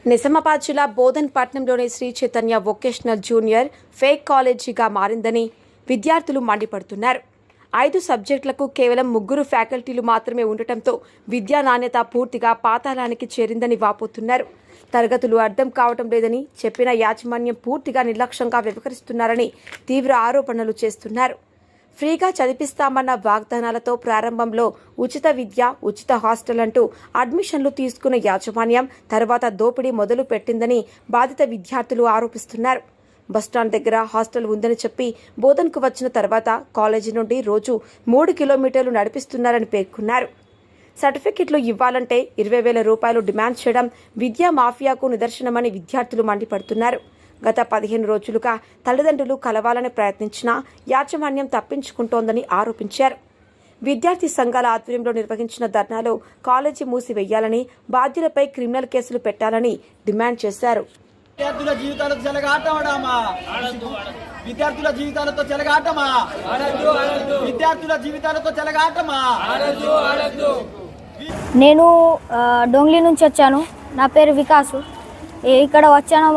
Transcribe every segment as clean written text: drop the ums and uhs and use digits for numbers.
నిజామాబాద్ జిల్లా బోధన్పట్నంలోని Sri Chaitanya vocational junior fake కాలేజీగా మారిందని విద్యార్థులు మండిపడుతున్నారు. 5 సబ్జెక్టులకు కేవలం 3 ఫ్యాకల్టీలు మాత్రమే ఉండటంతో విద్యా నాణ్యత పూర్తిగా పాతాళానికి చేరిందని వాపోతున్నారు. తరగతులు అర్థం కావటం లేదని చెప్పిన యాజమాన్యం పూర్తిగా నిర్లక్ష్యంగా వ్యవహరిస్తున్నారని తీవ్ర ఆరోపణలు చేస్తున్నారు. ఫ్రీగా చదివిస్తామన్న వాగ్దానాలతో ప్రారంభంలో ఉచిత విద్య, ఉచిత హాస్టల్ అంటూ అడ్మిషన్లు తీసుకున్న యాజమాన్యం తర్వాత దోపిడీ మొదలు పెట్టిందని బాధిత విద్యార్థులు ఆరోపిస్తున్నారు. బస్టాండ్ దగ్గర హాస్టల్ ఉందని చెప్పి బోధన్కు వచ్చిన తర్వాత కాలేజీ నుండి రోజు 3 కిలోమీటర్లు నడిపిస్తున్నారని పేర్కొన్నారు. సర్టిఫికెట్లు ఇవ్వాలంటే 20,000 రూపాయలు డిమాండ్ చేయడం విద్యా మాఫియాకు నిదర్శనమని విద్యార్థులు మండిపడుతున్నారు. గత 15 రోజులుగా తల్లిదండ్రులు కలవాలని ప్రయత్నించినా యాజమాన్యం తప్పించుకుంటోందని ఆరోపించారు. విద్యార్థి సంఘాల ఆధ్వర్యంలో నిర్వహించిన ధర్నాలో కాలేజీ మూసివేయాలని, బాధ్యులపై క్రిమినల్ కేసులు పెట్టాలని డిమాండ్ చేశారు. విద్యార్థుల జీవితాలతో చెలగాటమా, విద్యార్థుల జీవితాలతో చెలగాటమా, విద్యార్థుల జీవితాలతో చెలగాటమా. నేను డొంగ్లీ నుంచి వచ్చాను. నా పేరు వికాసు. ఇక్కడ వచ్చాను.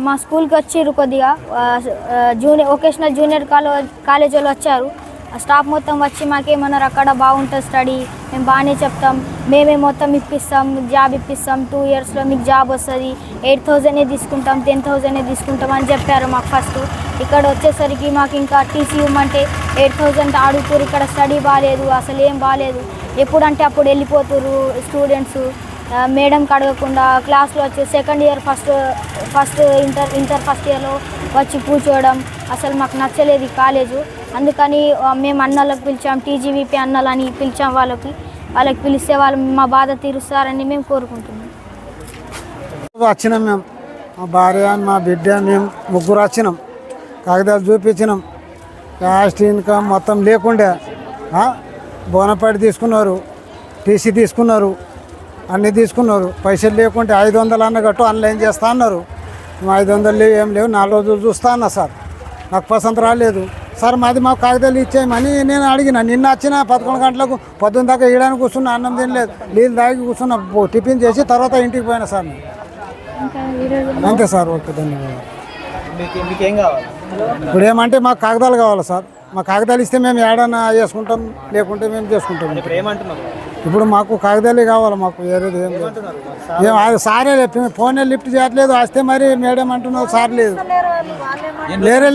మా స్కూల్కి వచ్చిర్రు కొద్దిగా వొకేషనల్ జూనియర్ కాలేజ్ వాళ్ళు వచ్చారు. స్టాఫ్ మొత్తం వచ్చి మాకేమన్నారు, అక్కడ బాగుంటుంది స్టడీ, మేము బాగానే చెప్తాం, మేమే మొత్తం ఇప్పిస్తాం, జాబ్ ఇప్పిస్తాం, 2 ఇయర్స్లో మీకు జాబ్ వస్తుంది, 8,000 తీసుకుంటాం, 10,000 తీసుకుంటాం అని చెప్పారు మాకు ఫస్ట్. ఇక్కడ వచ్చేసరికి మాకు ఇంకా టీసీ ఇవ్వమంటే 8,000 అడుగుతారు. ఇక్కడ స్టడీ బాగాలేదు, అసలు ఏం బాగాలేదు. ఎప్పుడంటే అప్పుడు వెళ్ళిపోతున్నారు స్టూడెంట్స్. మేడంకి అడగకుండా క్లాస్లో వచ్చి second year first inter first ఇయర్లో వచ్చి కూర్చోవడం అసలు మాకు నచ్చలేదు ఈ కాలేజు. అందుకని మేము అన్నలకు పిలిచాం, టీజీవీపీ అన్నలని పిలిచాం. వాళ్ళకి పిలిస్తే వాళ్ళు మా బాధ తీరుస్తారని మేము కోరుకుంటున్నాం. వచ్చినాం మేము, మా భార్య, మా బిడ్డ, మేము 3 వచ్చినాం. కాగితాలు చూపించినాం. క్యాస్ట్ ఇన్కమ్ మొత్తం లేకుండే బోనపాటి తీసుకున్నారు, టీసీ తీసుకున్నారు, అన్నీ తీసుకున్నారు. పైసలు లేకుంటే 500 అన్నగట్టు ఆన్లైన్ చేస్తా అన్నారు. 500 లేవు, ఏం లేవు. 4 రోజులు చూస్తా అన్నా సార్. నాకు పసంత రాలేదు సార్. మాకు కాగితాలు ఇచ్చేయమని నేను అడిగిన. నిన్న వచ్చిన 11 గంటలకు పొద్దున్న దాకా వేయడానికి కూర్చున్నా, అన్నం తినలేదు, నీళ్ళు తాగి కూర్చున్నా, టిఫిన్ చేసి తర్వాత ఇంటికి పోయినా సార్. అంతే సార్. ఓకే, ధన్యవాదాలు. ఇప్పుడు ఏమంటే మాకు కాగితాలు కావాలి సార్. మా కాగితాలు ఇస్తే మేము ఏడన్నా చేసుకుంటాం, లేకుంటే మేము చేసుకుంటాం. ఇప్పుడు మాకు కాగితాలే కావాలి, మాకు వేరేది ఏం లేదు. అది సారే ఫోనే లిఫ్ట్ చేయట్లేదు. వస్తే మరి మేడం అంటున్నారు, సార్ లేదు,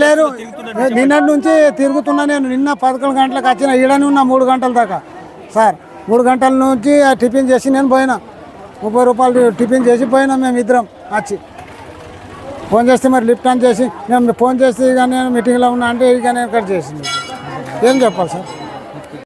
లేరు. నిన్నటి నుంచి తిరుగుతున్నా నేను. నిన్న 11 గంటలకు వచ్చిన, ఈడని ఉన్నా 3 గంటల దాకా సార్. 3 గంటల నుంచి టిఫిన్ చేసి నేను పోయినా. 30 రూపాయలు టిఫిన్ చేసి పోయినా. మేము ఇద్దరం వచ్చి ఫోన్ చేస్తే మరి లిఫ్ట్ ఆన్ చేసి, మేము ఫోన్ చేస్తే ఇక నేను మీటింగ్లో ఉన్నా అంటే ఇక నేను కట్ చేసింది. ఏం చెప్పాలి సార్?